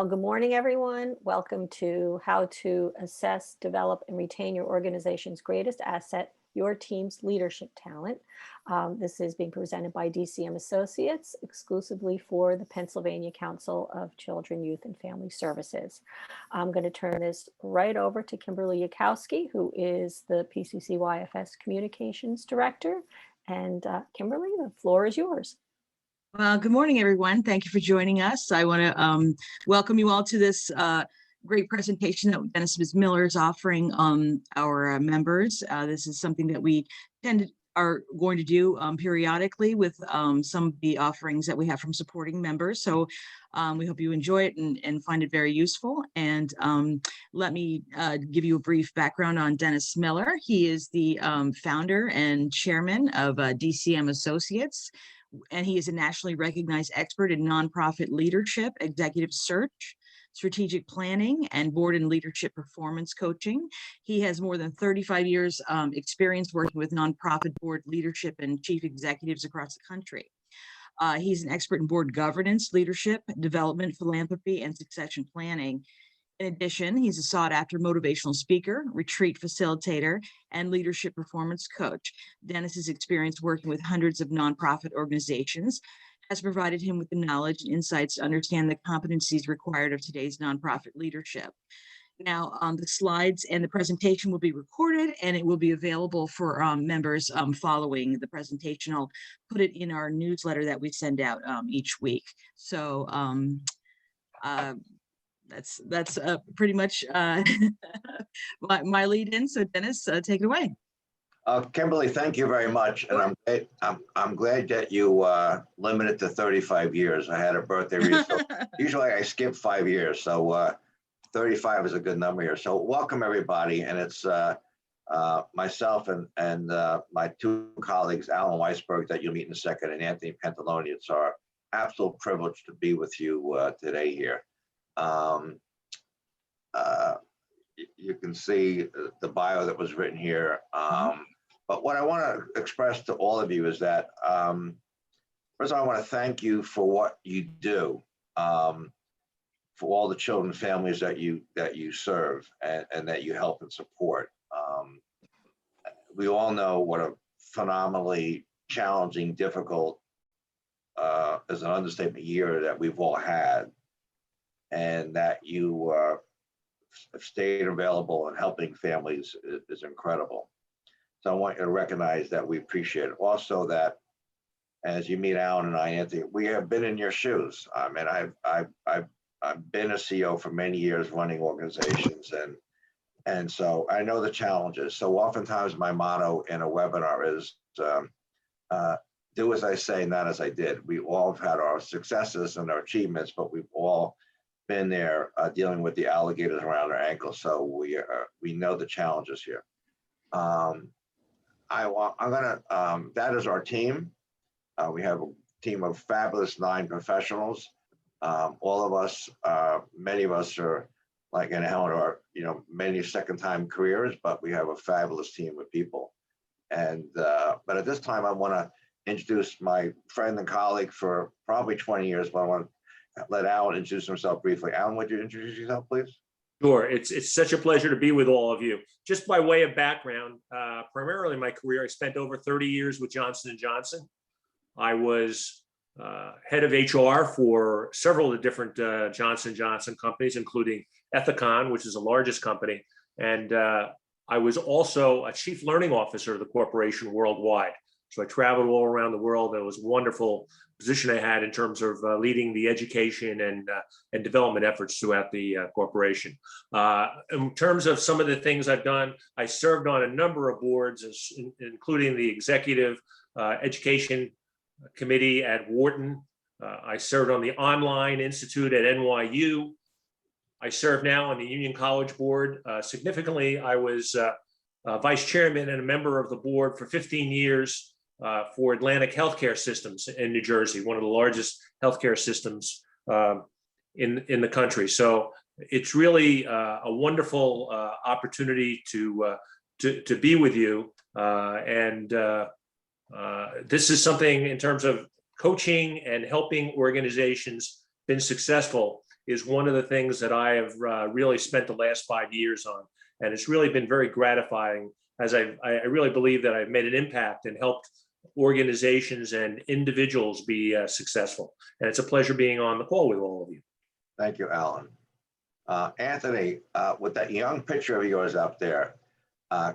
Well, good morning, everyone. Welcome to How to Assess, Develop, and Retain Your Organization's Greatest Asset, Your Team's Leadership Talent. This is being presented by DCM Associates exclusively for the Pennsylvania Council of Children, Youth, and Family Services. I'm going to turn this right over to Kimberly Yakowski, who is the PCCYFS Communications Director. And Kimberly, the floor is yours. Well, good morning, everyone. Thank you for joining us. I want to welcome you all to this great presentation that Dennis Miller is offering our members. This is something that we are going to do periodically with some of the offerings that we have from supporting members. So we hope you enjoy it and find it very useful. And let me give you a brief background on Dennis Miller. He is the founder and chairman of DCM Associates, and he is a nationally recognized expert in nonprofit leadership, executive search, strategic planning, and board and leadership performance coaching. He has more than 35 years experience working with nonprofit board leadership and chief executives across the country. He's an expert in board governance, leadership, development, philanthropy, and succession planning. In addition, he's a sought-after motivational speaker, retreat facilitator, and leadership performance coach. Dennis's experience working with hundreds of nonprofit organizations has provided him with the knowledge and insights to understand the competencies required of today's nonprofit leadership. Now, the slides and the presentation will be recorded, and it will be available for members following the presentation. I'll put it in our newsletter that we send out each week. So that's pretty much my lead in. So Dennis, take it away. Kimberly, thank you very much. And I'm glad that you limited to 35 years. I had a birthday recently. So usually I skip 5 years. So 35 is a good number here. So welcome everybody. And it's myself and my two colleagues, Alan Weisberg, that you'll meet in a second, and Anthony Pantaloni. It's our absolute privilege to be with you today here. You can see the bio that was written here. But what I want to express to all of you is that, first of all, I want to thank you for what you do, for all the children and families that you serve and that you help and support. We all know what a phenomenally challenging, difficult, as an understatement, year that we've all had, and that you have stayed available and helping families is incredible. So I want you to recognize that we appreciate it. Also, that as you meet Alan and I, Anthony, we have been in your shoes. I mean, I've been a CEO for many years running organizations, and so I know the challenges. So oftentimes my motto in a webinar is do as I say, not as I did. We all have had our successes and our achievements, but we've all been there dealing with the alligators around our ankles. So we know the challenges here. That is our team. We have a team of fabulous 9 professionals. All of us, many of us are like in Helen are, many second-time careers, but we have a fabulous team of people. And but at this time, I want to introduce my friend and colleague for probably 20 years, but I want to let Alan introduce himself briefly. Alan, would you introduce yourself, please? Sure. It's such a pleasure to be with all of you. Just by way of background, primarily my career, I spent over 30 years with Johnson & Johnson. I was head of HR for several of the different Johnson & Johnson companies, including Ethicon, which is the largest company. And I was also a chief learning officer of the corporation worldwide. So I traveled all around the world, and it was a wonderful position I had in terms of leading the education and development efforts throughout the corporation. In terms of some of the things I've done, I served on a number of boards, including the executive education committee at Wharton. I served on the Online Institute at NYU. I serve now on the Union College Board. Significantly, I was vice chairman and a member of the board for 15 years for Atlantic Healthcare Systems in New Jersey, one of the largest healthcare systems in the country. So it's really a wonderful opportunity to be with you. This is something in terms of coaching and helping organizations been successful is one of the things that I have really spent the last 5 years on. And it's really been very gratifying, as I really believe that I've made an impact and helped organizations and individuals be successful. And it's a pleasure being on the call with all of you. Thank you, Alan. Anthony, with that young picture of yours up there,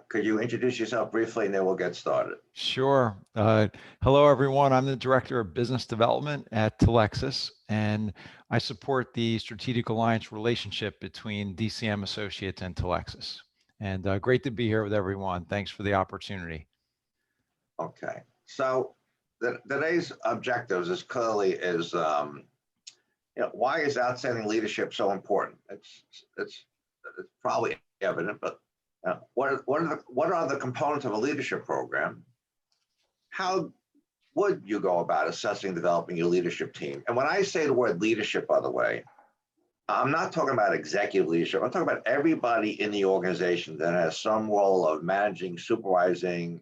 could you introduce yourself briefly and then we'll get started? Sure. Hello, everyone. I'm the Director of Business Development at Telexis, and I support the strategic alliance relationship between DCM Associates and Telexis. And great to be here with everyone. Thanks for the opportunity. Okay. So today's objectives is clearly why is outstanding leadership so important? It's probably evident, but what are the components of a leadership program? How would you go about assessing and developing your leadership team? And when I say the word leadership, by the way, I'm not talking about executive leadership. I'm talking about everybody in the organization that has some role of managing, supervising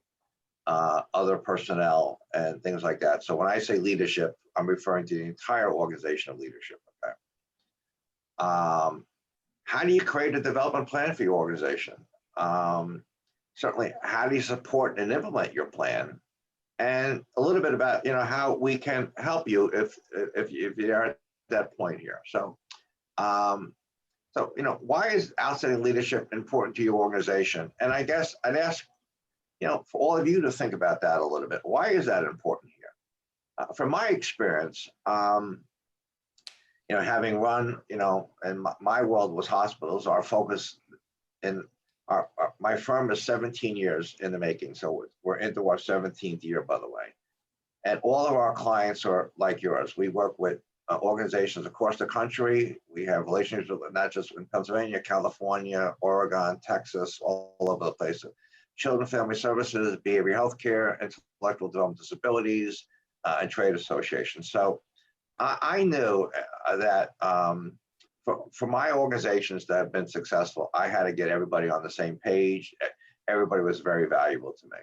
other personnel and things like that. So when I say leadership, I'm referring to the entire organization of leadership. Okay. How do you create a development plan for your organization? Certainly, how do you support and implement your plan? And a little bit about how we can help you if you're at that point here. So, why is outstanding leadership important to your organization? And I guess I'd ask for all of you to think about that a little bit. Why is that important here? From my experience, having run, and my world was hospitals. Our focus in my firm is 17 years in the making, so we're into our 17th year, by the way. And all of our clients are like yours. We work with organizations across the country. We have relationships with not just in Pennsylvania, California, Oregon, Texas, all over the place. Children and Family Services, behavioral health care, intellectual development disabilities, and trade associations. So I knew that for my organizations that have been successful, I had to get everybody on the same page. Everybody was very valuable to me.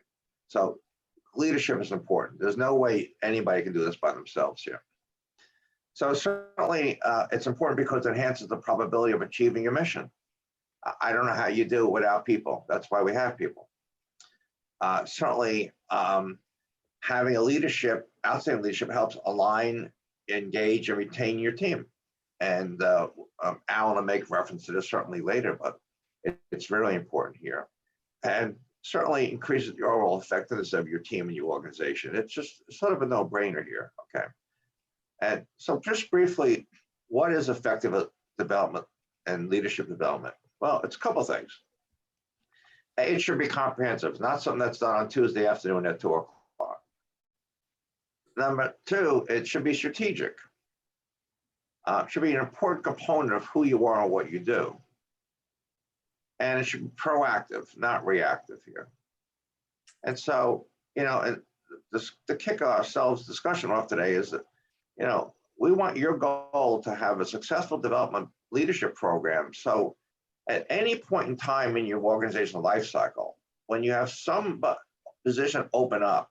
So leadership is important. There's no way anybody can do this by themselves here. So certainly it's important because it enhances the probability of achieving your mission. I don't know how you do it without people. That's why we have people. Certainly having a outstanding leadership helps align, engage, and retain your team. And Alan will make reference to this certainly later, but it's really important here. And certainly increases the overall effectiveness of your team and your organization. It's just sort of a no-brainer here, okay? And so just briefly, what is effective development and leadership development? Well, it's a couple things. It should be comprehensive, not something that's done on Tuesday afternoon at 2 o'clock. Number two, it should be strategic. Should be an important component of who you are and what you do. And it should be proactive, not reactive here. And so, and to kick ourselves discussion off today is that, we want your goal to have a successful development leadership program. So at any point in time in your organizational life cycle, when you have some position open up,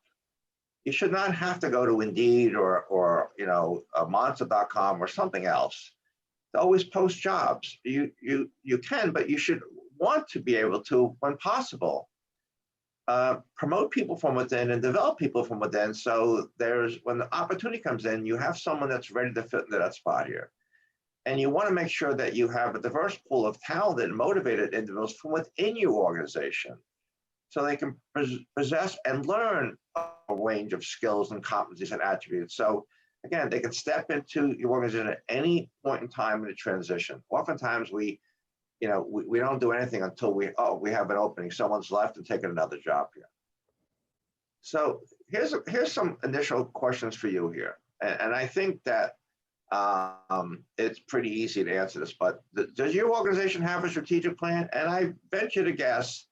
you should not have to go to Indeed or Monster.com or something else to always post jobs. You can, but you should want to be able to, when possible, promote people from within and develop people from within. So when the opportunity comes in, you have someone that's ready to fit into that spot here. And you want to make sure that you have a diverse pool of talented and motivated individuals from within your organization, so they can possess and learn a range of skills and competencies and attributes. So again, they can step into your organization at any point in time in the transition. Oftentimes we don't do anything until we have an opening, someone's left and taken another job here. So here's some initial questions for you here. And I think that it's pretty easy to answer this, but does your organization have a strategic plan? And I venture to guess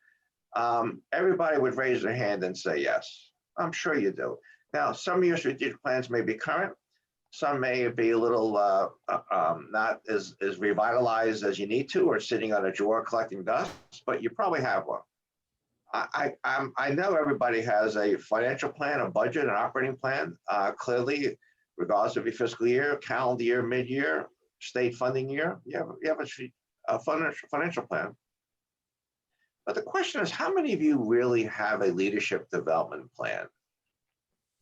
everybody would raise their hand and say yes. I'm sure you do. Now, some of your strategic plans may be current. Some may be a little not as revitalized as you need to, or sitting on a drawer collecting dust, but you probably have one. I know everybody has a financial plan, a budget, an operating plan, clearly, regardless of your fiscal year, calendar year, mid-year. state funding year, you have a financial plan. But the question is, how many of you really have a leadership development plan?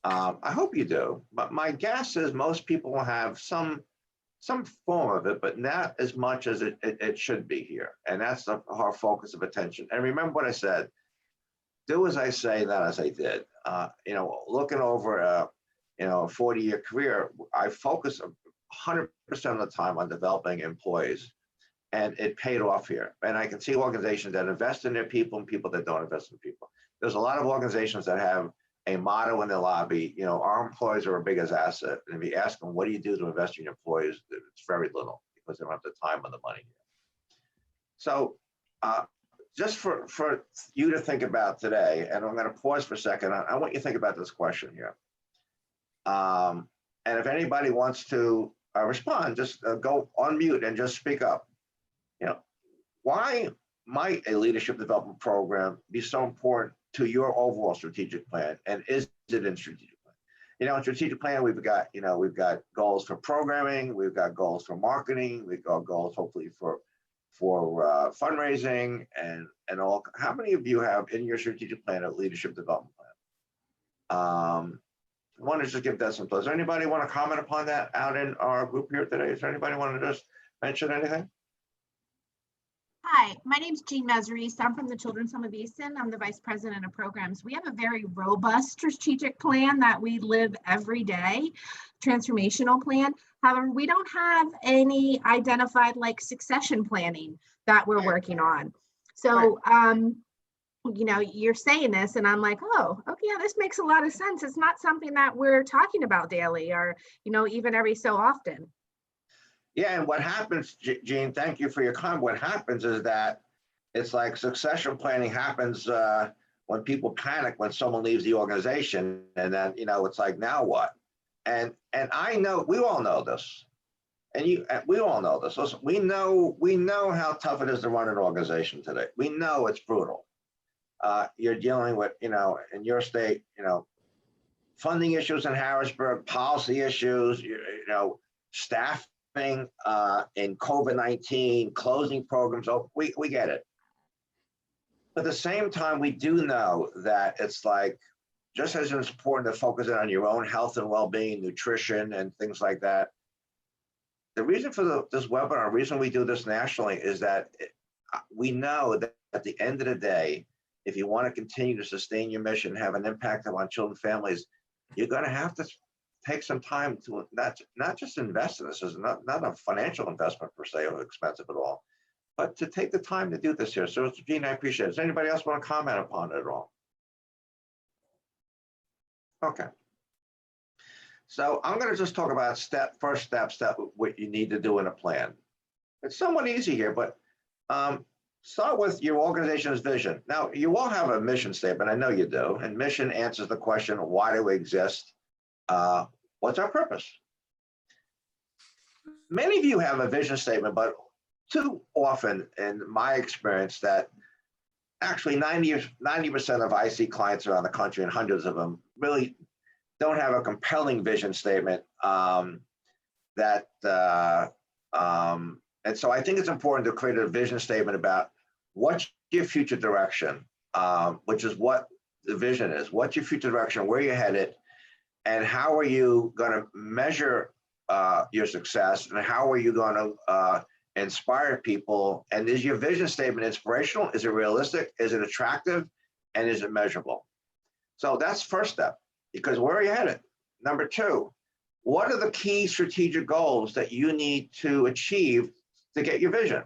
I hope you do, but my guess is most people will have some form of it, but not as much as it should be here. And that's our focus of attention. And remember what I said, do as I say, not as I did. Looking over a 40-year career, I focus 100% of the time on developing employees, and it paid off here. And I can see organizations that invest in their people and people that don't invest in people. There's a lot of organizations that have a motto in the lobby, our employees are our biggest asset. And if you ask them, what do you do to invest in your employees? It's very little, because they don't have the time or the money. So just for you to think about today, and I'm going to pause for a second. I want you to think about this question here. And if anybody wants to respond, just go on mute and just speak up. Why might a leadership development program be so important to your overall strategic plan? And is it in strategic plan? In strategic plan, we've got goals for programming, we've got goals for marketing, we've got goals hopefully for fundraising and all. How many of you have in your strategic plan a leadership development plan? I want to just give that some thought. Does anybody want to comment upon that out in our group here today? Does anybody want to just mention anything? Hi, my name is Jean Mesrice. I'm from the Children's Home of Easton. I'm the Vice President of Programs. We have a very robust strategic plan that we live every day, transformational plan. However, we don't have any identified succession planning that we're working on. So, you're saying this and I'm like, oh, okay, yeah, this makes a lot of sense. It's not something that we're talking about daily or, even every so often. Yeah, and what happens, Jean, thank you for your comment. What happens is that it's like succession planning happens when people panic when someone leaves the organization, and then it's like, now what? And I know we all know this, and we all know this. Listen, we know how tough it is to run an organization today. We know it's brutal. You're dealing with in your state funding issues in Harrisburg, policy issues, staff. In COVID-19, closing programs, we get it. But at the same time, we do know that it's like, just as it's important to focus on your own health and well-being, nutrition, and things like that. The reason for this webinar, the reason we do this nationally is that we know that at the end of the day, if you want to continue to sustain your mission, have an impact on children and families, you're going to have to take some time to not just invest in this. Is not a financial investment per se or expensive at all, but to take the time to do this here. So, Jean, I appreciate it. Does anybody else want to comment upon it at all? Okay. So I'm going to just talk about first step, what you need to do in a plan. It's somewhat easy here, but start with your organization's vision. Now, you all have a mission statement. I know you do. And mission answers the question, why do we exist? What's our purpose? Many of you have a vision statement, but too often in my experience that actually 90% of IC clients around the country, and hundreds of them, really don't have a compelling vision statement. And so I think it's important to create a vision statement about what's your future direction, which is what the vision is. What's your future direction, where you're headed, and how are you going to measure your success, and how are you going to inspire people? And is your vision statement inspirational? Is it realistic? Is it attractive? And is it measurable? So that's first step, because where are you headed? Number two, what are the key strategic goals that you need to achieve to get your vision?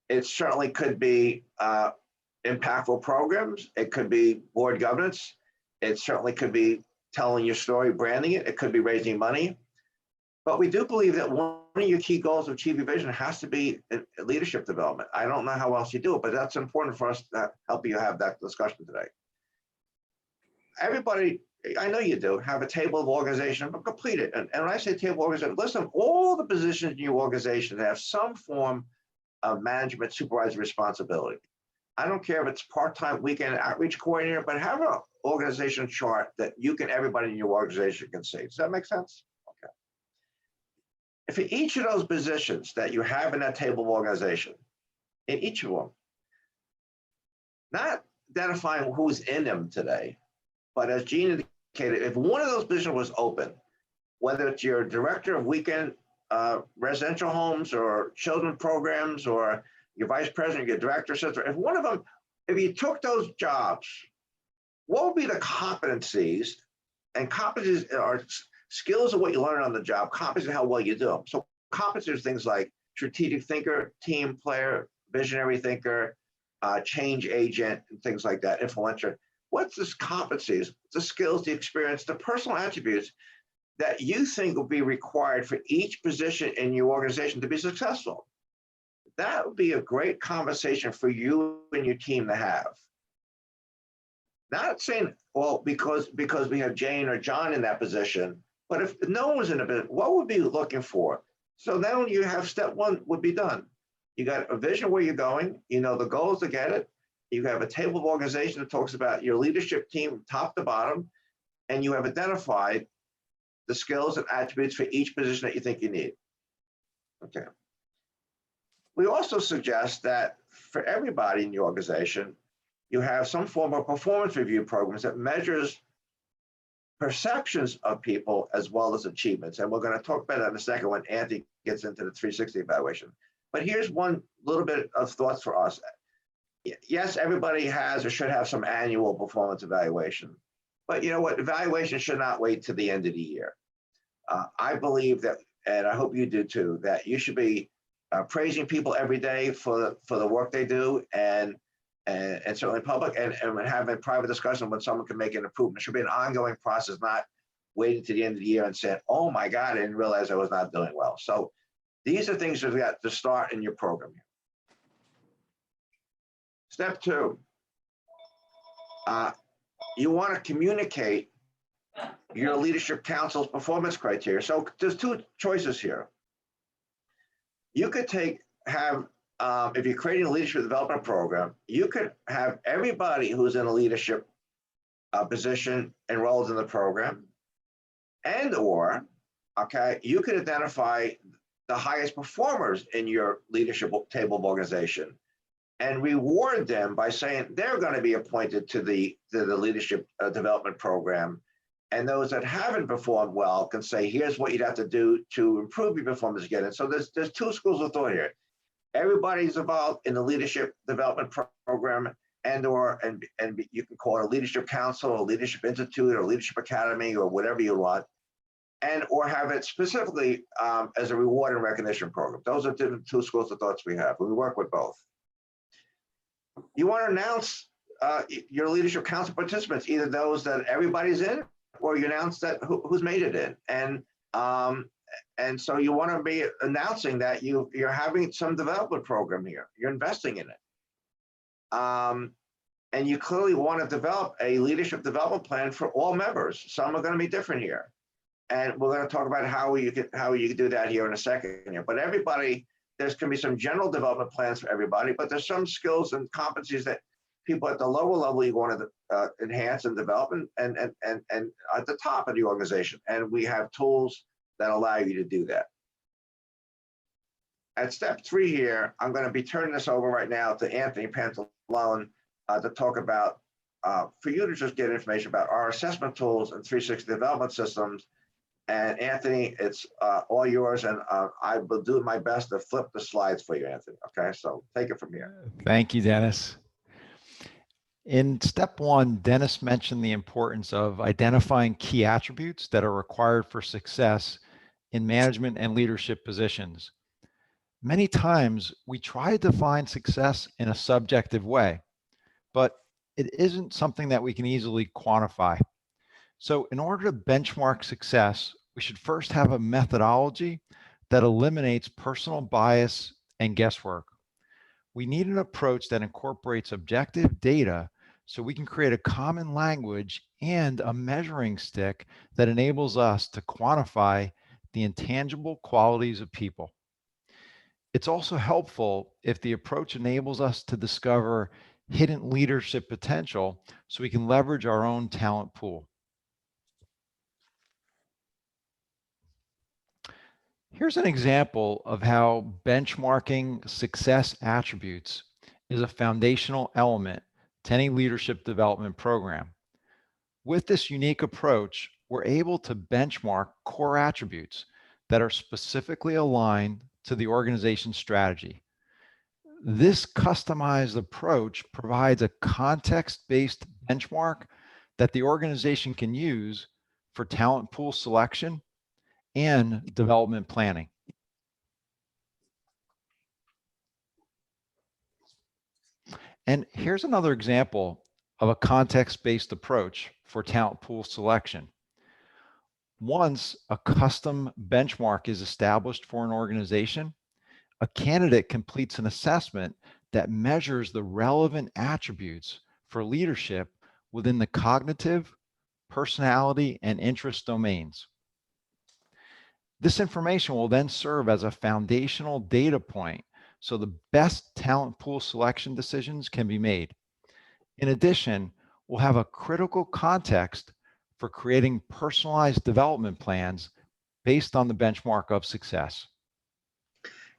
It certainly could be impactful programs. It could be board governance. It certainly could be telling your story, branding it. It could be raising money. But we do believe that one of your key goals to achieve your vision has to be leadership development. I don't know how else you do it, but that's important for us to help you have that discussion today. Everybody, I know you do, have a table of organization, but complete it. And when I say table of organization, listen, all the positions in your organization have some form of management supervisory responsibility. I don't care if it's part-time weekend outreach coordinator, but have an organization chart that everybody in your organization can see. Does that make sense? Okay. for each of those positions that you have in that table of organization, in each of them, not identifying who's in them today, but as Gene indicated, if one of those positions was open, whether it's your director of weekend residential homes or children programs, or your vice president, your director, etc., if one of them, if you took those jobs, what would be the competencies? And competencies are skills of what you learn on the job, competencies how well you do them. So competencies are things like strategic thinker, team player, visionary thinker, change agent, and things like that, influencer. What's this competencies, the skills, the experience, the personal attributes that you think will be required for each position in your organization to be successful? That would be a great conversation for you and your team to have. Not saying, well, because we have Jane or John in that position, but if no one was in a position, what would be looking for? So now you have step one would be done. You got a vision where you're going, you know the goals to get it. You have a table of organization that talks about your leadership team top to bottom, and you have identified the skills and attributes for each position that you think you need. Okay. We also suggest that for everybody in the organization, you have some form of performance review programs that measures perceptions of people as well as achievements. And we're going to talk about that in a second when Anthony gets into the 360 evaluation. But here's one little bit of thoughts for us. Yes, everybody has or should have some annual performance evaluation. But you know what? Evaluation should not wait to the end of the year. I believe that, and I hope you do too, that you should be praising people every day for the work they do, and certainly public, and having private discussion when someone can make an improvement. It should be an ongoing process, not waiting to the end of the year and saying, oh my God, I didn't realize I was not doing well. So these are things that we got to start in your program. Step two, you want to communicate your leadership council's performance criteria. So there's two choices here. You could if you're creating a leadership development program, you could have everybody who's in a leadership position enrolled in the program, and/or, okay, you could identify the highest performers in your leadership table of organization and reward them by saying they're going to be appointed to the leadership development program. And those that haven't performed well can say, here's what you'd have to do to improve your performance again. And so there's two schools of thought here. Everybody's involved in the leadership development program, and you can call it a leadership council, a leadership institute, or leadership academy, or whatever you want, or have it specifically as a reward and recognition program. Those are the two schools of thoughts we have. We work with both. You want to announce your leadership council participants, either those that everybody's in, or you announce that who's made it in. And so you want to be announcing that you're having some development program here. You're investing in it. And you clearly want to develop a leadership development plan for all members. Some are going to be different here. And we're going to talk about how you can do that here in a second here. But everybody, there's going to be some general development plans for everybody, but there's some skills and competencies that people at the lower level you want to enhance and develop, and at the top of the organization. And we have tools that allow you to do that. At step 3 here, I'm going to be turning this over right now to Anthony Pantalone to talk about, for you to just get information about our assessment tools and 360 development systems. And Anthony, it's all yours, and I will do my best to flip the slides for you, Anthony. Okay, so take it from here. Thank you, Dennis. In step 1, Dennis mentioned the importance of identifying key attributes that are required for success in management and leadership positions. Many times we try to define success in a subjective way, but it isn't something that we can easily quantify. So in order to benchmark success, we should first have a methodology that eliminates personal bias and guesswork. We need an approach that incorporates objective data so we can create a common language and a measuring stick that enables us to quantify the intangible qualities of people. It's also helpful if the approach enables us to discover hidden leadership potential so we can leverage our own talent pool. Here's an example of how benchmarking success attributes is a foundational element to any leadership development program. With this unique approach, we're able to benchmark core attributes that are specifically aligned to the organization's strategy. This customized approach provides a context-based benchmark that the organization can use for talent pool selection and development planning. And here's another example of a context-based approach for talent pool selection. Once a custom benchmark is established for an organization, a candidate completes an assessment that measures the relevant attributes for leadership within the cognitive, personality, and interest domains. This information will then serve as a foundational data point so the best talent pool selection decisions can be made. In addition, we'll have a critical context for creating personalized development plans based on the benchmark of success.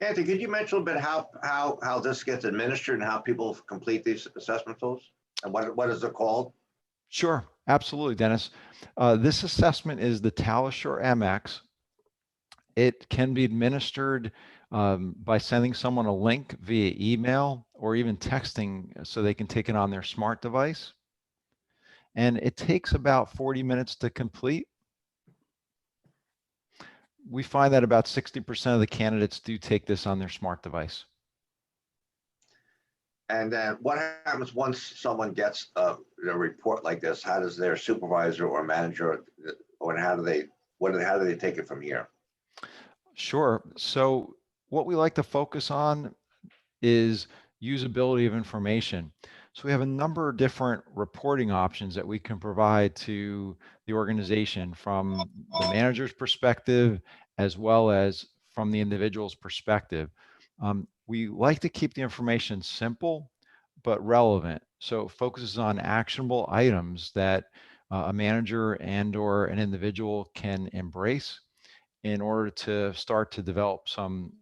Anthony, could you mention a little bit how this gets administered and how people complete these assessment tools? And what is it called? Sure, absolutely, Dennis. This assessment is the TalentSure MX. It can be administered by sending someone a link via email or even texting so they can take it on their smart device. And it takes about 40 minutes to complete. We find that about 60% of the candidates do take this on their smart device. And then what happens once someone gets a report like this? How does their supervisor or manager, or how do they take it from here? Sure. So what we like to focus on is usability of information. So we have a number of different reporting options that we can provide to the organization from the manager's perspective, as well as from the individual's perspective. We like to keep the information simple, but relevant. So it focuses on actionable items that a manager and or an individual can embrace in order to start to develop some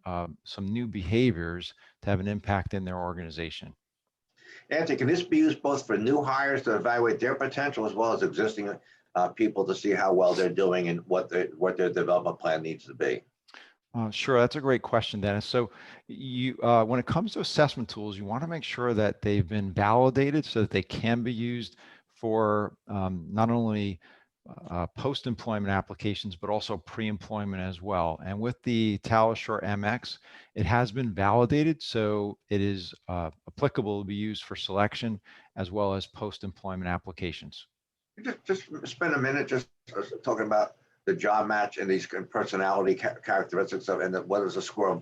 new behaviors to have an impact in their organization. Anthony, can this be used both for new hires to evaluate their potential as well as existing people to see how well they're doing and what their development plan needs to be? Sure, that's a great question, Dennis. So you, when it comes to assessment tools, you want to make sure that they've been validated so that they can be used for not only post-employment applications, but also pre-employment as well. And with the TalentSure MX, it has been validated, so it is applicable to be used for selection as well as post-employment applications. Just spend a minute just talking about the job match and these personality characteristics of, and what is a score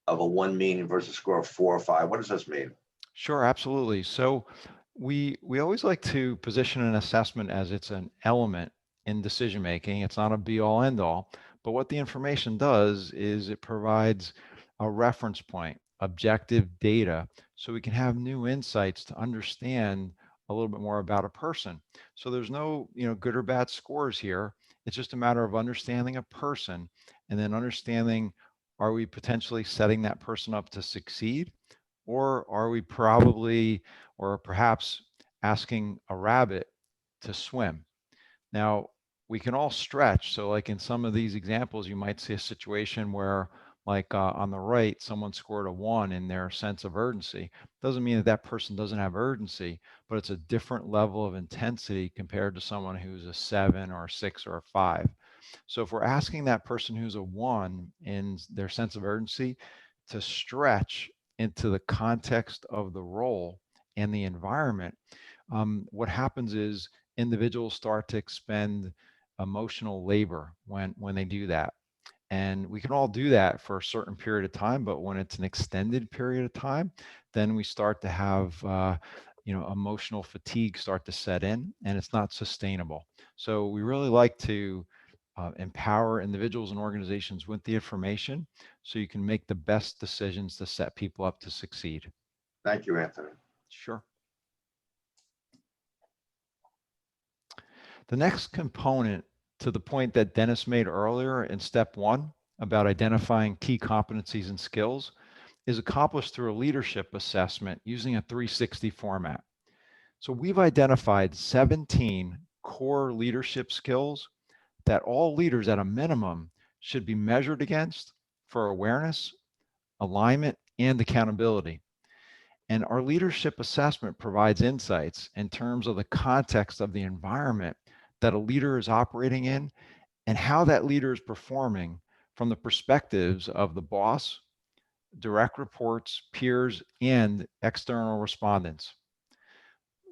of a 1 mean versus a score of 4 or 5? What does this mean? Sure, absolutely. So we always like to position an assessment as it's an element in decision making. It's not a be all end all, but what the information does is it provides a reference point, objective data, so we can have new insights to understand a little bit more about a person. So there's no, good or bad scores here. It's just a matter of understanding a person and then understanding, are we potentially setting that person up to succeed? Or are we probably, or perhaps asking a rabbit to swim? Now, we can all stretch. So like in some of these examples, you might see a situation where like on the right, someone scored a 1 in their sense of urgency. Doesn't mean that that person doesn't have urgency, but it's a different level of intensity compared to someone who's a 7 or a 6 or a 5. So if we're asking that person who's a 1 in their sense of urgency to stretch into the context of the role and the environment, what happens is individuals start to expend emotional labor when they do that. And we can all do that for a certain period of time, but when it's an extended period of time, then we start to have emotional fatigue start to set in, and it's not sustainable. So we really like to empower individuals and organizations with the information so you can make the best decisions to set people up to succeed. Thank you, Anthony. Sure. The next component, to the point that Dennis made earlier in step 1, about identifying key competencies and skills is accomplished through a leadership assessment using a 360 format. So we've identified 17 core leadership skills that all leaders at a minimum should be measured against for awareness, alignment, and accountability. And our leadership assessment provides insights in terms of the context of the environment that a leader is operating in and how that leader is performing from the perspectives of the boss, direct reports, peers, and external respondents.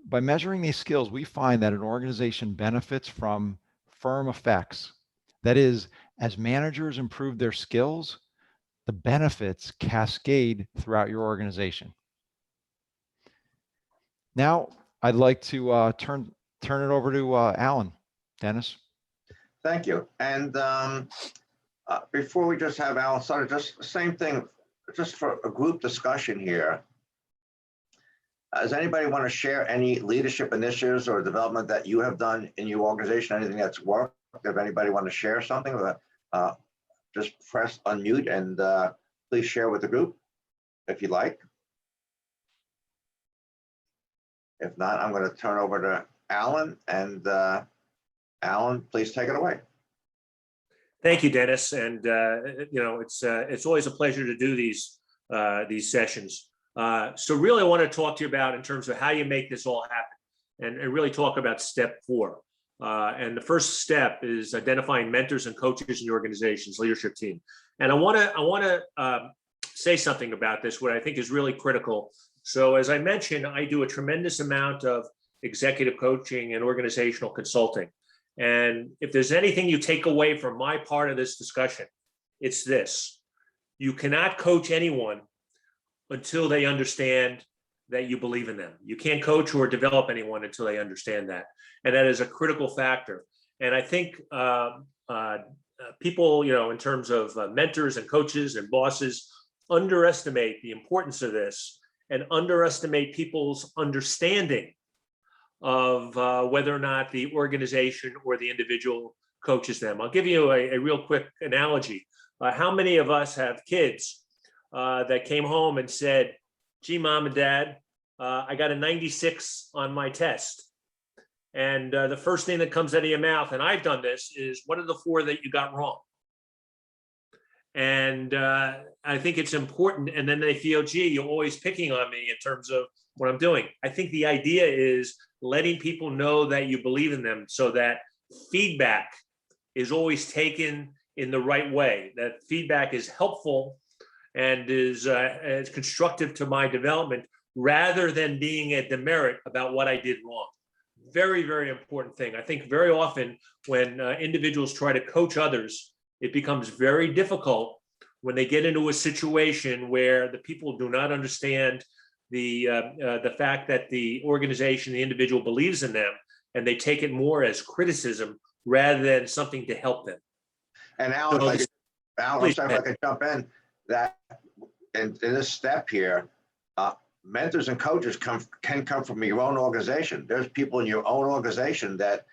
By measuring these skills, we find that an organization benefits from firm effects. That is, as managers improve their skills, the benefits cascade throughout your organization. Now, I'd like to turn it over to Alan. Dennis. Thank you. And before we just have Alan start, just the same thing, just for a group discussion here. Does anybody want to share any leadership initiatives or development that you have done in your organization? Anything that's worked? If anybody want to share something, just press unmute and please share with the group if you like. If not, I'm going to turn over to Alan, and Alan, please take it away. Thank you, Dennis. And it's always a pleasure to do these sessions. So really, I want to talk to you about in terms of how you make this all happen, and really talk about step 4. And the first step is identifying mentors and coaches in your organization's leadership team. And I want to say something about this, what I think is really critical. So as I mentioned, I do a tremendous amount of executive coaching and organizational consulting. And if there's anything you take away from my part of this discussion, it's this: you cannot coach anyone until they understand that you believe in them. You can't coach or develop anyone until they understand that. And that is a critical factor. And I think people, in terms of mentors and coaches and bosses, underestimate the importance of this and underestimate people's understanding of whether or not the organization or the individual coaches them. I'll give you a real quick analogy. How many of us have kids that came home and said, "Gee, Mom and Dad, I got a 96 on my test." And the first thing that comes out of your mouth, and I've done this, is, "What are the 4 that you got wrong?" And I think it's important. And then they feel, "Gee, you're always picking on me in terms of what I'm doing." I think the idea is letting people know that you believe in them, so that feedback is always taken in the right way, that feedback is helpful and is constructive to my development, rather than being a demerit about what I did wrong. Very, very important thing. I think very often when individuals try to coach others, it becomes very difficult when they get into a situation where the people do not understand the fact that the organization, the individual believes in them, and they take it more as criticism rather than something to help them. And Alan, So I'm sorry if I could jump in, that in this step here, mentors and coaches can come from your own organization. There's people in your own organization that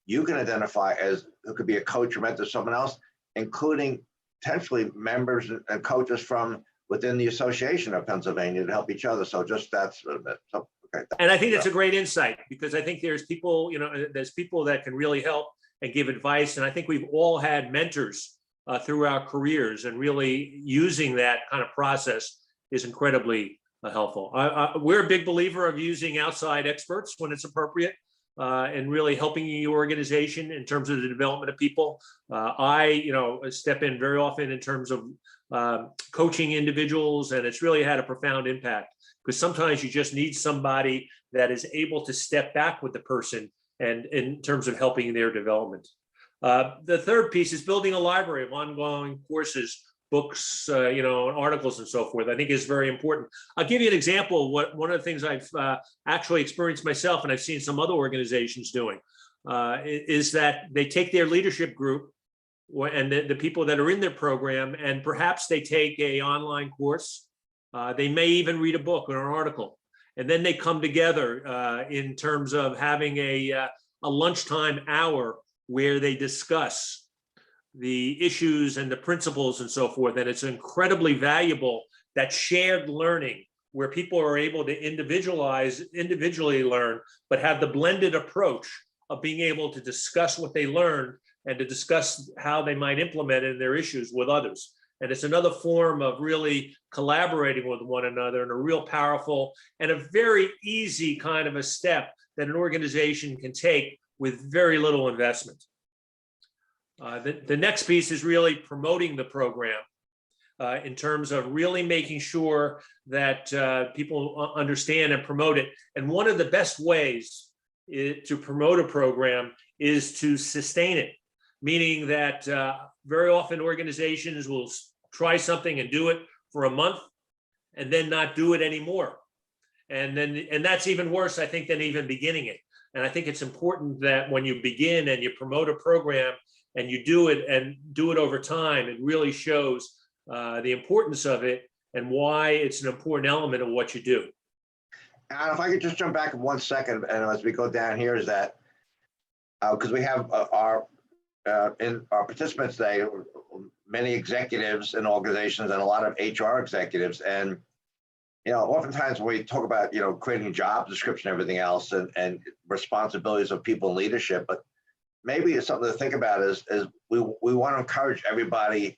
you can identify as who could be a coach or mentor to someone else, including potentially members and coaches from within the Association of Pennsylvania to help each other. So just that's a bit. So, okay. And I think that's a great insight, because I think there's people, there's people that can really help and give advice. And I think we've all had mentors through our careers, and really using that kind of process is incredibly helpful. We're a big believer of using outside experts when it's appropriate, and really helping your organization in terms of the development of people. I step in very often in terms of coaching individuals, and it's really had a profound impact, because sometimes you just need somebody that is able to step back with the person and in terms of helping their development. The third piece is building a library of ongoing courses, books, articles and so forth. I think is very important. I'll give you an example of what one of the things I've actually experienced myself, and I've seen some other organizations doing, is that they take their leadership group and the people that are in their program, and perhaps they take an online course. They may even read a book or an article, and then they come together in terms of having a lunchtime hour where they discuss the issues and the principles and so forth. And it's incredibly valuable, that shared learning where people are able to individually learn, but have the blended approach of being able to discuss what they learned and to discuss how they might implement it in their issues with others. And it's another form of really collaborating with one another, and a real powerful and a very easy kind of a step that an organization can take with very little investment. The next piece is really promoting the program in terms of really making sure that people understand and promote it. And one of the best ways to promote a program is to sustain it, meaning that very often organizations will try something and do it for a month and then not do it anymore. And that's even worse, I think, than even beginning it. And I think it's important that when you begin and you promote a program and you do it over time, it really shows the importance of it and why it's an important element of what you do. And if I could just jump back 1 second, and as we go down here, is that because we have in our participants today, many executives in organizations and a lot of HR executives, and oftentimes when we talk about creating job description, everything else, and responsibilities of people in leadership, but maybe it's something to think about is we want to encourage everybody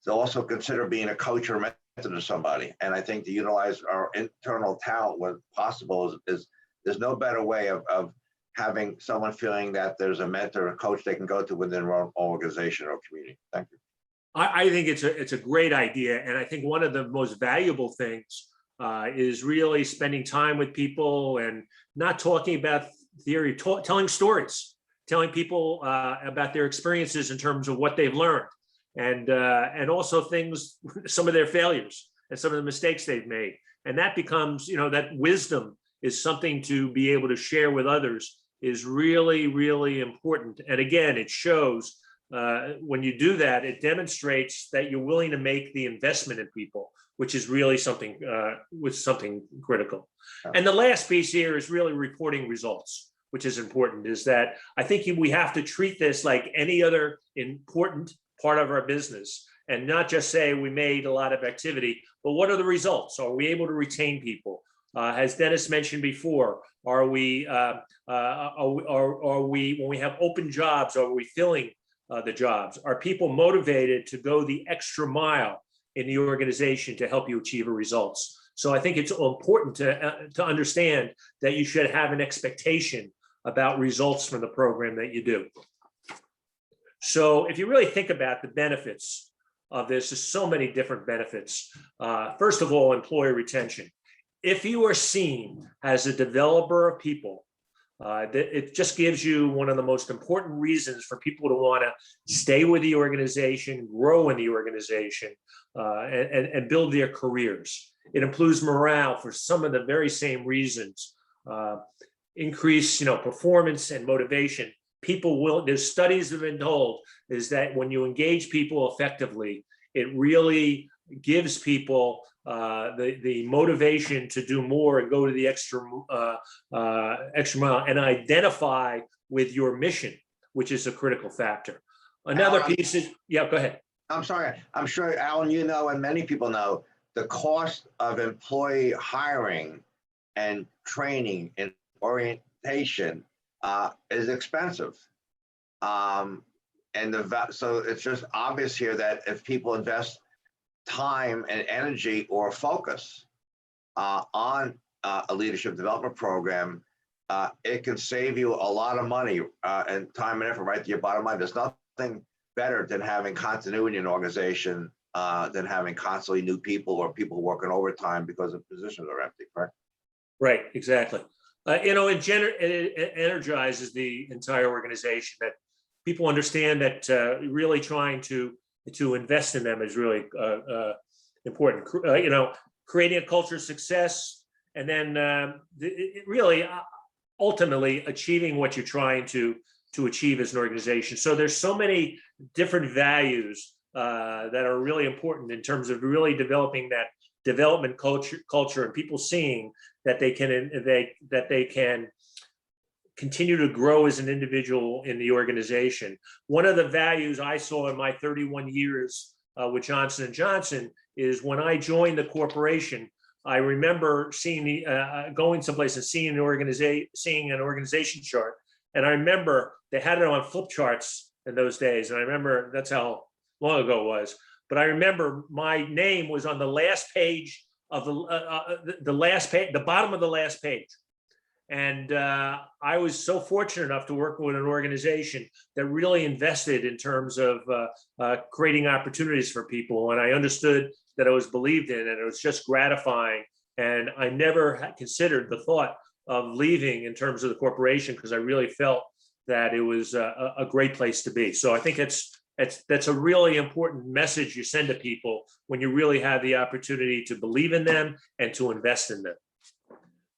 to also consider being a coach or mentor to somebody. And I think to utilize our internal talent when possible is there's no better way of having someone feeling that there's a mentor or coach they can go to within their own organization or community. Thank you. I think it's a great idea. And I think one of the most valuable things is really spending time with people and not talking about theory, telling stories, telling people about their experiences in terms of what they've learned, and also things, some of their failures and some of the mistakes they've made. And that becomes, that wisdom is something to be able to share with others is really, really important. And again, it shows when you do that, it demonstrates that you're willing to make the investment in people, which is really something critical. And the last piece here is really reporting results, which is important, is that I think we have to treat this like any other important part of our business and not just say we made a lot of activity, but what are the results? Are we able to retain people? As Dennis mentioned before, are we when we have open jobs, are we filling the jobs? Are people motivated to go the extra mile in the organization to help you achieve results? So I think it's important to understand that you should have an expectation about results from the program that you do. So if you really think about the benefits of this, there's so many different benefits. First of all, employee retention. If you are seen as a developer of people, it just gives you one of the most important reasons for people to want to stay with the organization, grow in the organization, and build their careers. It improves morale for some of the very same reasons. Increase, performance and motivation. People will, there's studies have been told, is that when you engage people effectively, it really gives people the motivation to do more and go to the extra mile and identify with your mission, which is a critical factor. Another piece is, yeah, go ahead. I'm sorry. I'm sure, Alan, and many people know the cost of employee hiring and training and orientation is expensive. So it's just obvious here that if people invest time and energy or focus on a leadership development program, it can save you a lot of money and time and effort right to your bottom line. There's nothing better than having continuity in an organization than having constantly new people or people working overtime because the positions are empty, correct? Right, exactly. It energizes the entire organization that people understand that really trying to invest in them is really important. Creating a culture of success, and then really ultimately achieving what you're trying to achieve as an organization. So there's so many different values that are really important in terms of really developing that development culture and people seeing that they can continue to grow as an individual in the organization. One of the values I saw in my 31 years with Johnson & Johnson is when I joined the corporation, I remember seeing going someplace and seeing an organization chart. And I remember they had it on flip charts in those days. And I remember that's how long ago it was. But I remember my name was on the last page of the last page, the bottom of the last page. And I was so fortunate enough to work with an organization that really invested in terms of creating opportunities for people. And I understood that it was believed in, and it was just gratifying. And I never had considered the thought of leaving in terms of the corporation, because I really felt that it was a great place to be. So I think that's a really important message you send to people when you really have the opportunity to believe in them and to invest in them.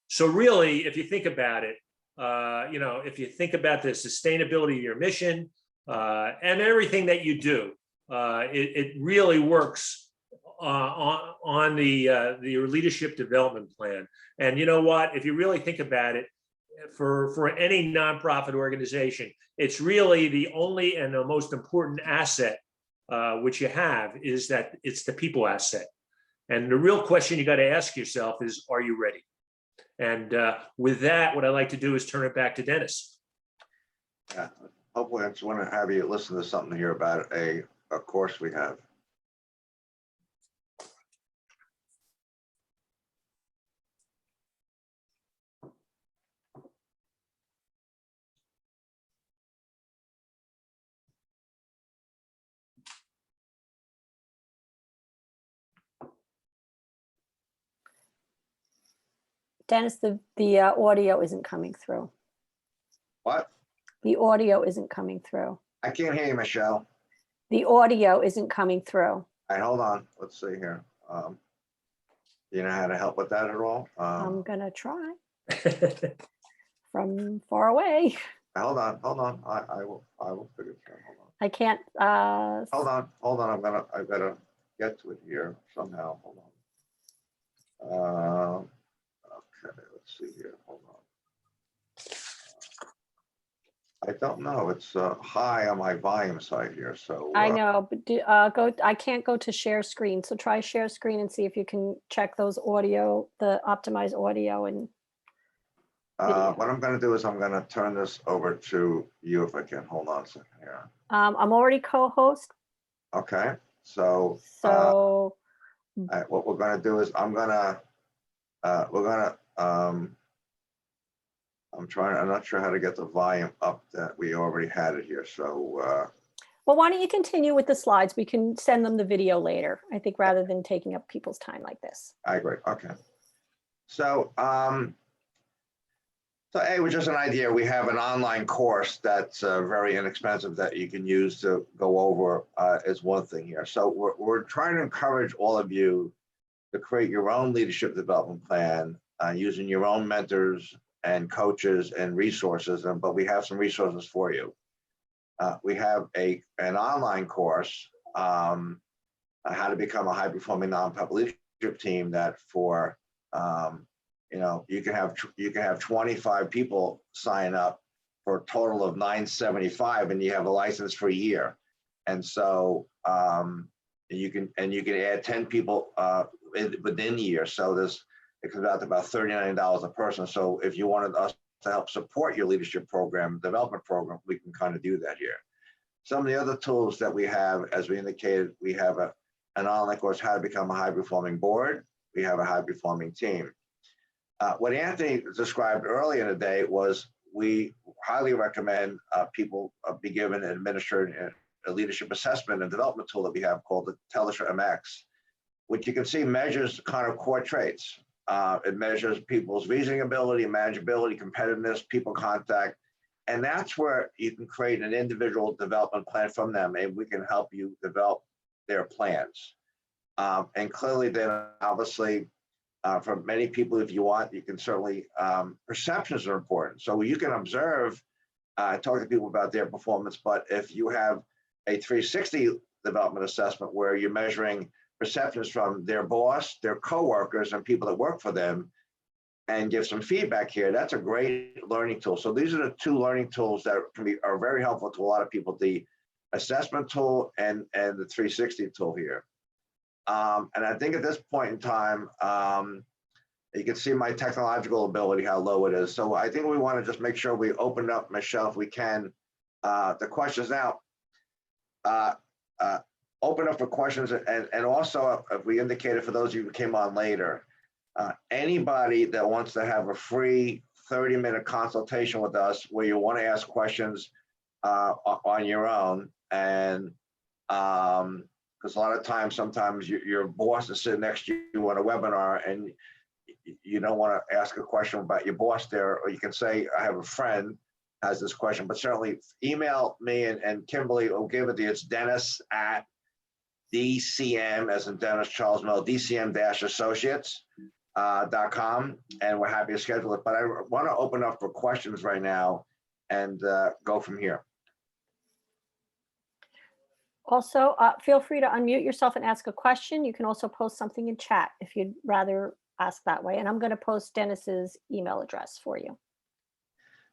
So really, if you think about it, if you think about the sustainability of your mission and everything that you do, it really works on the leadership development plan. And you know what? If you really think about it, for any nonprofit organization, it's really the only and the most important asset which you have is that it's the people asset. And the real question you got to ask yourself is, are you ready? And with that, what I like to do is turn it back to Dennis. Yeah, hopefully I just want to have you listen to something here about a course we have. Dennis, the audio isn't coming through. What? The audio isn't coming through. I can't hear you, Michelle. The audio isn't coming through. All right, hold on. Let's see here. You know how to help with that at all? I'm gonna try from far away. Hold on. I will figure it out. Hold on. I can't. Hold on. I've got to get to it here somehow. Hold on. Okay, let's see here. Hold on. I don't know. It's high on my volume side here, so. I know, but I can't go to share screen. So try share screen and see if you can check those audio, the optimized audio and. What I'm going to do is I'm going to turn this over to you if I can. Hold on a second here. I'm already co-host. Okay, so. So. All right, what we're going to do is I'm not sure how to get the volume up that we already had it here. So. Well, why don't you continue with the slides? We can send them the video later, I think, rather than taking up people's time like this. I agree. Okay. So, it was just an idea. We have an online course that's very inexpensive that you can use to go over is one thing here. So we're trying to encourage all of you to create your own leadership development plan using your own mentors and coaches and resources. But we have some resources for you. We have an online course, how to become a high-performing non-public leadership team that for you can have 25 people sign up for a total of $975, and you have a license for a year. And so you can add 10 people within the year. So it comes out to about $39 a person. So if you wanted us to help support your leadership program, development program, we can kind of do that here. Some of the other tools that we have, as we indicated, we have an online course, how to become a high-performing board. We have a high-performing team. What Anthony described earlier in the day was we highly recommend people be given and administered a leadership assessment and development tool that we have called the Telestra MX, which you can see measures kind of core traits. It measures people's reasoning ability, manageability, competitiveness, people contact, and that's where you can create an individual development plan from them, and we can help you develop their plans. And clearly then, obviously, for many people, if you want, you can certainly, perceptions are important. So you can observe, talk to people about their performance, but if you have a 360 development assessment where you're measuring perceptions from their boss, their coworkers, and people that work for them, and give some feedback here, that's a great learning tool. So these are the two learning tools that are very helpful to a lot of people, the assessment tool and the 360 tool here. And I think at this point in time, you can see my technological ability, how low it is. So I think we want to just make sure we open up, Michelle, if we can, the questions now. Open up for questions, and also, if we indicated for those of you who came on later, anybody that wants to have a free 30-minute consultation with us where you want to ask questions on your own, and because a lot of times, sometimes your boss is sitting next to you on a webinar and you don't want to ask a question about your boss there, or you can say, I have a friend has this question, but certainly email me and Kimberly will give it to you. It's Dennis at DCM, as in Dennis Charles Miller, DCM-associates.com, and we're happy to schedule it. But I want to open up for questions right now and go from here. Also, feel free to unmute yourself and ask a question. You can also post something in chat if you'd rather ask that way. And I'm going to post Dennis's email address for you.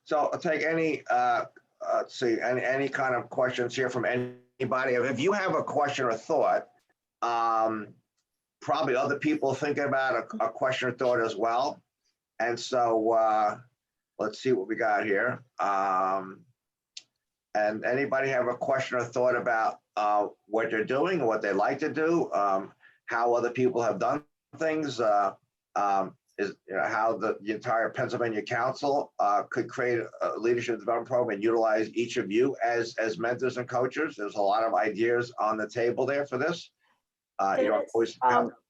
So I'll take any, let's see, any kind of questions here from anybody. If you have a question or thought, probably other people thinking about a question or thought as well. And so let's see what we got here. And anybody have a question or thought about what they're doing, what they like to do, how other people have done things, how the entire Pennsylvania Council could create a leadership development program and utilize each of you as mentors and coaches. There's a lot of ideas on the table there for this.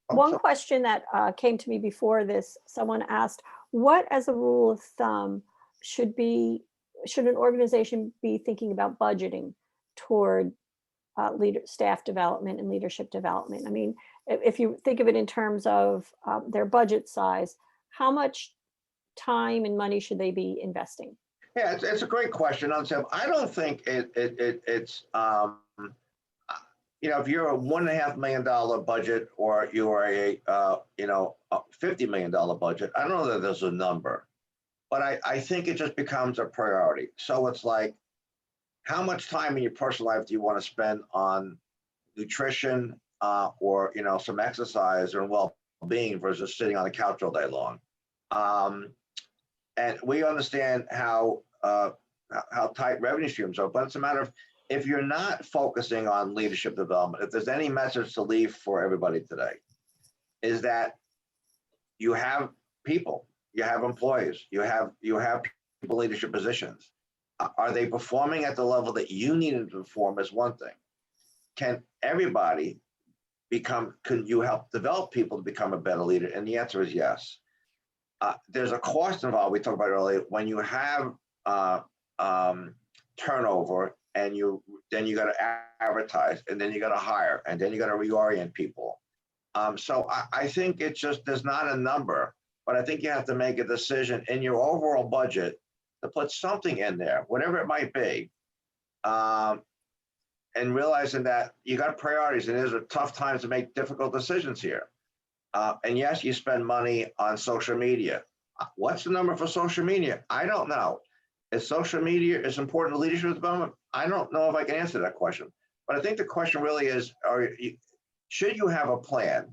One question that came to me before this, someone asked, what as a rule of thumb should an organization be thinking about budgeting toward staff development and leadership development? I mean, if you think of it in terms of their budget size, how much time and money should they be investing? Yeah, it's a great question. I don't think it's if you're a $1.5 million budget or you're a $50 million budget, I don't know that there's a number, but I think it just becomes a priority. So it's like, how much time in your personal life do you want to spend on nutrition or some exercise or well-being versus sitting on the couch all day long? And we understand how tight revenue streams are, but it's a matter of, if you're not focusing on leadership development, if there's any message to leave for everybody today, is that you have people, you have employees, you have people in leadership positions. Are they performing at the level that you need them to perform is one thing. Can everybody can you help develop people to become a better leader? And the answer is yes. There's a cost involved, we talked about earlier, when you have turnover, and then you got to advertise, and then you got to hire, and then you got to reorient people. So I think it's just, there's not a number, but I think you have to make a decision in your overall budget to put something in there, whatever it might be, and realizing that you got priorities, and there's a tough times to make difficult decisions here. And yes, you spend money on social media. What's the number for social media? I don't know. Is social media is important to leadership development? I don't know if I can answer that question, but I think the question really is, should you have a plan?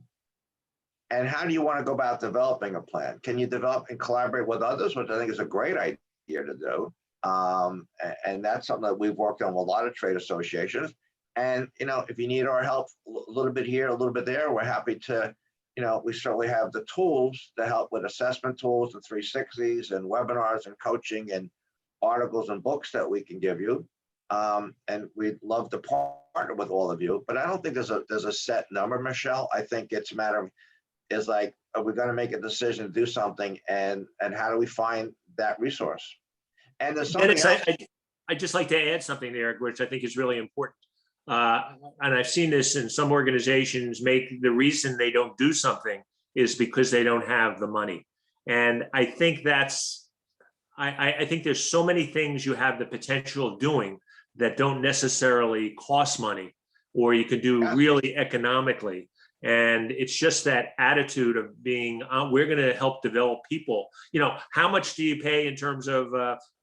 And how do you want to go about developing a plan? Can you develop and collaborate with others, which I think is a great idea to do. And that's something that we've worked on with a lot of trade associations. And, if you need our help a little bit here, a little bit there, we're happy to, we certainly have the tools to help with assessment tools and 360s and webinars and coaching and articles and books that we can give you. And we'd love to partner with all of you, but I don't think there's a set number, Michelle. I think it's a matter of, is like, are we going to make a decision to do something, and how do we find that resource? And there's something else. I'd just like to add something there, which I think is really important. And I've seen this in some organizations, make the reason they don't do something is because they don't have the money. And I think I think there's so many things you have the potential of doing that don't necessarily cost money, or you can do really economically. And it's just that attitude of being, we're going to help develop people. You know, how much do you pay in terms of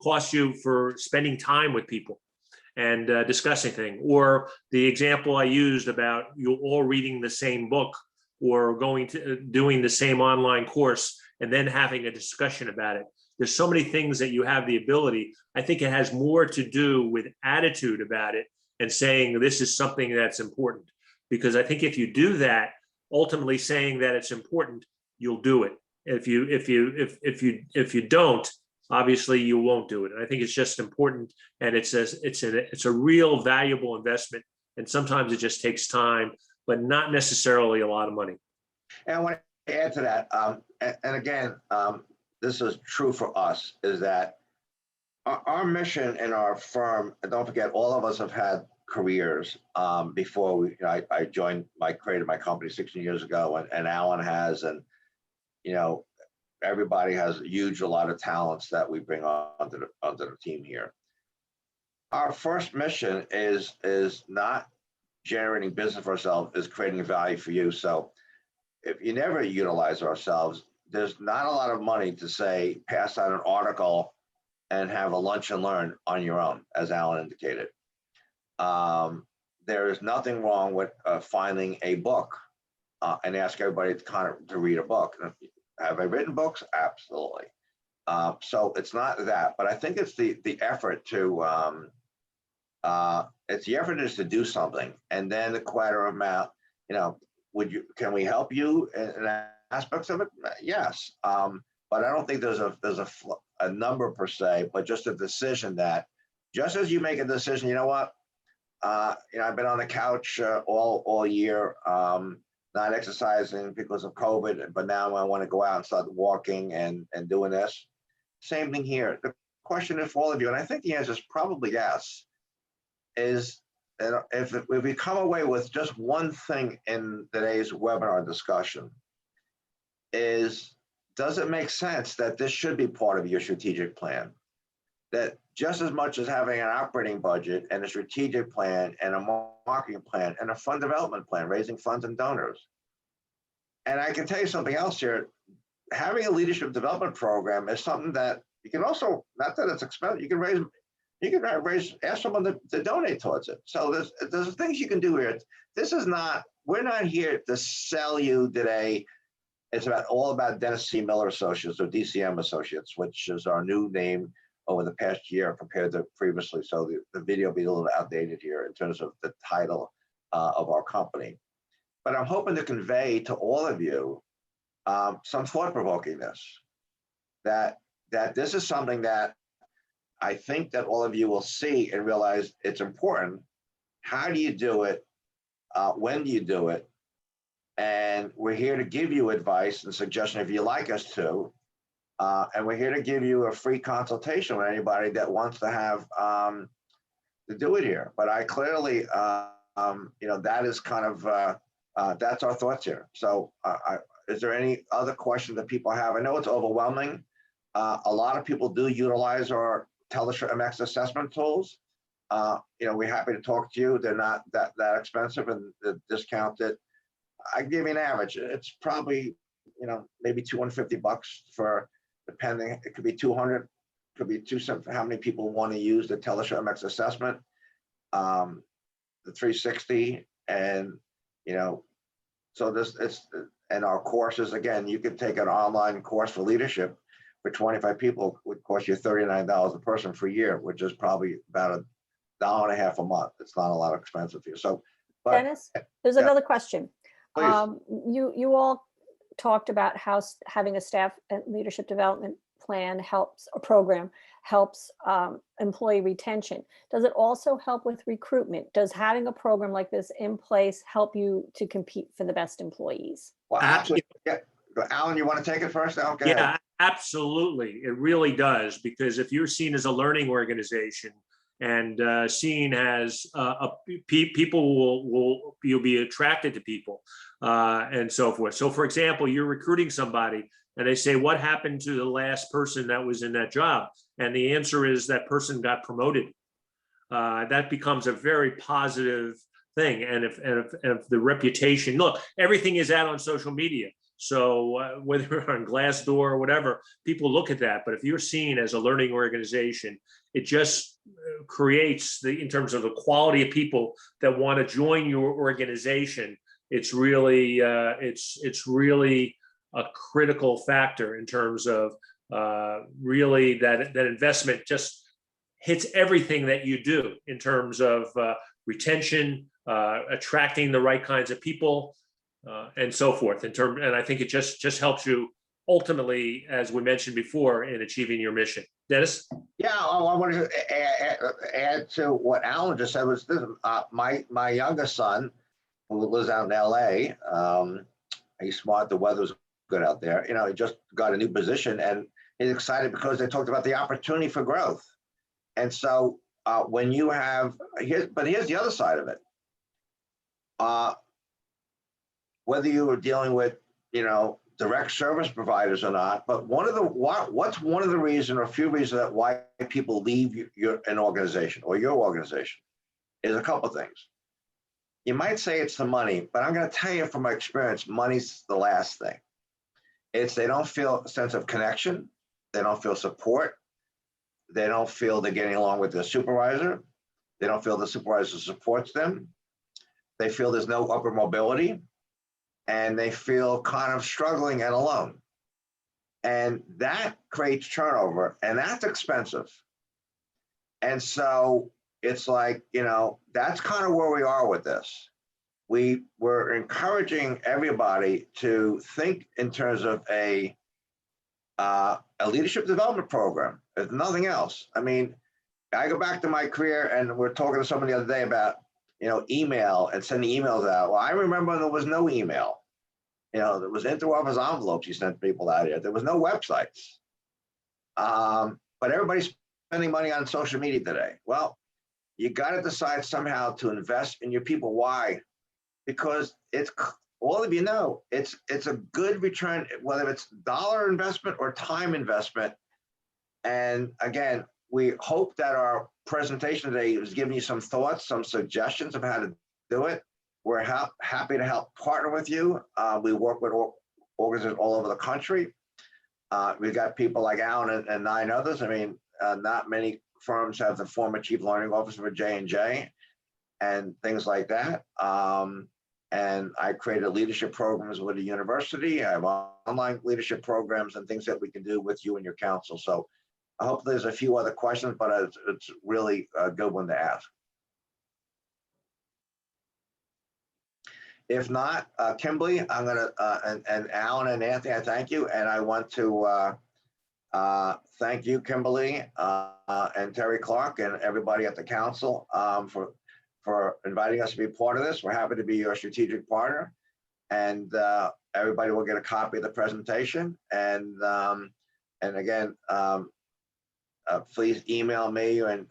cost you for spending time with people and discussing things? Or the example I used about you all reading the same book or going to doing the same online course and then having a discussion about it. There's so many things that you have the ability. I think it has more to do with attitude about it and saying this is something that's important. Because I think if you do that, ultimately saying that it's important, you'll do it. If you don't, obviously you won't do it. And I think it's just important, and it's a real valuable investment. And sometimes it just takes time, but not necessarily a lot of money. And I want to add to that, and again, this is true for us, is that our mission in our firm, and don't forget, all of us have had careers before I created my company 16 years ago, and Alan has, and everybody has a lot of talents that we bring onto the team here. Our first mission is not generating business for ourselves, is creating value for you. So if you never utilize ourselves, there's not a lot of money to say pass out an article and have a lunch and learn on your own, as Alan indicated. There is nothing wrong with finding a book and ask everybody to read a book. Have I written books? Absolutely. So it's not that, but I think it's the effort to it's the effort is to do something, and then the quieter amount. Can we help you in aspects of it? Yes, but I don't think there's a number per se, but just a decision that just as you make a decision, you know what. I've been on the couch all year, not exercising because of COVID, but now I want to go out and start walking and doing this. Same thing here. The question is for all of you, and I think the answer is probably yes, is that if we come away with just one thing in today's webinar discussion, does it make sense that this should be part of your strategic plan? That just as much as having an operating budget and a strategic plan and a marketing plan and a fund development plan, raising funds and donors. And I can tell you something else here, having a leadership development program is something that you can also, not that it's expensive, you can ask someone to donate towards it. So there's things you can do here. We're not here to sell you today. It's all about Dennis C. Miller Associates, or DCM Associates, which is our new name over the past year compared to previously. So the video will be a little outdated here in terms of the title of our company. But I'm hoping to convey to all of you some thought-provokingness, that this is something that I think that all of you will see and realize it's important. How do you do it? When do you do it? And we're here to give you advice and suggestion if you like us to. And we're here to give you a free consultation with anybody that wants to have to do it here. But I clearly, that is kind of, that's our thoughts here. So is there any other questions that people have? I know it's overwhelming. A lot of people do utilize our Telestra MX assessment tools. We're happy to talk to you. They're not that expensive and they're discounted. I give you an average. It's probably, maybe $250 for, depending, it could be 200, could be $200 for how many people want to use the Telestra MX assessment, the 360, and so and our courses, again, you could take an online course for leadership for 25 people, would cost you $39 a person for a year, which is probably about $1.50 a month. It's not a lot expensive for you. So, but, Dennis, there's another question. You all talked about how having a staff and leadership development plan program helps employee retention. Does it also help with recruitment? Does having a program like this in place help you to compete for the best employees? Well, absolutely. Yeah. Alan, you want to take it first? Okay. Yeah, absolutely. It really does, because if you're seen as a learning organization and seen as people you'll be attracted to people and so forth. So for example, you're recruiting somebody and they say, what happened to the last person that was in that job? And the answer is that person got promoted. That becomes a very positive thing. And if the reputation, look, everything is out on social media. So whether you're on Glassdoor or whatever, people look at that. But if you're seen as a learning organization, it just creates in terms of the quality of people that want to join your organization. It's really it's really a critical factor in terms of really that investment just hits everything that you do in terms of retention, attracting the right kinds of people, and so forth. And I think it just helps you ultimately, as we mentioned before, in achieving your mission. Dennis? Yeah, I wanted to add to what Alan just said was this. My youngest son, who lives out in LA, he's smart, the weather's good out there. He just got a new position and he's excited because they talked about the opportunity for growth. And so when you have, but here's the other side of it. Whether you were dealing with, direct service providers or not, but what's one of the reasons or a few reasons that why people leave an organization or your organization is a couple of things. You might say it's the money, but I'm going to tell you from my experience, money's the last thing. It's they don't feel a sense of connection. They don't feel support. They don't feel they're getting along with their supervisor. They don't feel the supervisor supports them. They feel there's no upward mobility. And they feel kind of struggling and alone. And that creates turnover, and that's expensive. And so it's like, that's kind of where we are with this. We're encouraging everybody to think in terms of a leadership development program, if nothing else. I mean, I go back to my career, and we're talking to someone the other day about, email and sending emails out. Well, I remember there was no email. There was interoffice envelopes you sent people out here. There was no websites. But everybody's spending money on social media today. Well, you got to decide somehow to invest in your people. Why? Because it's all of it's a good return, whether it's dollar investment or time investment. And again, we hope that our presentation today was giving you some thoughts, some suggestions of how to do it. We're happy to help partner with you. We work with organizations all over the country. We've got people like Alan and 9 others. I mean, not many firms have the former chief learning officer for J&J and things like that. And I created leadership programs with the university. I have online leadership programs and things that we can do with you and your council. So I hope there's a few other questions, but it's really a good one to ask. If not, Kimberly, I'm going to, and Alan and Anthony, I thank you. And I want to thank you, Kimberly, and Terry Clark and everybody at the council for inviting us to be part of this. We're happy to be your strategic partner. And everybody will get a copy of the presentation. And again, please email me and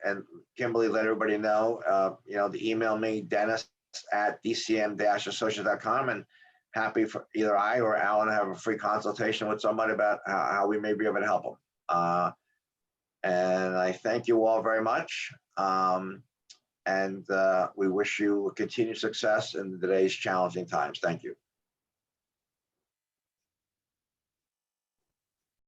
Kimberly, let everybody know, to email me, Dennis at dcm-associates.com, and happy for either I or Alan to have a free consultation with somebody about how we may be able to help them. And I thank you all very much. And we wish you continued success in today's challenging times. Thank you.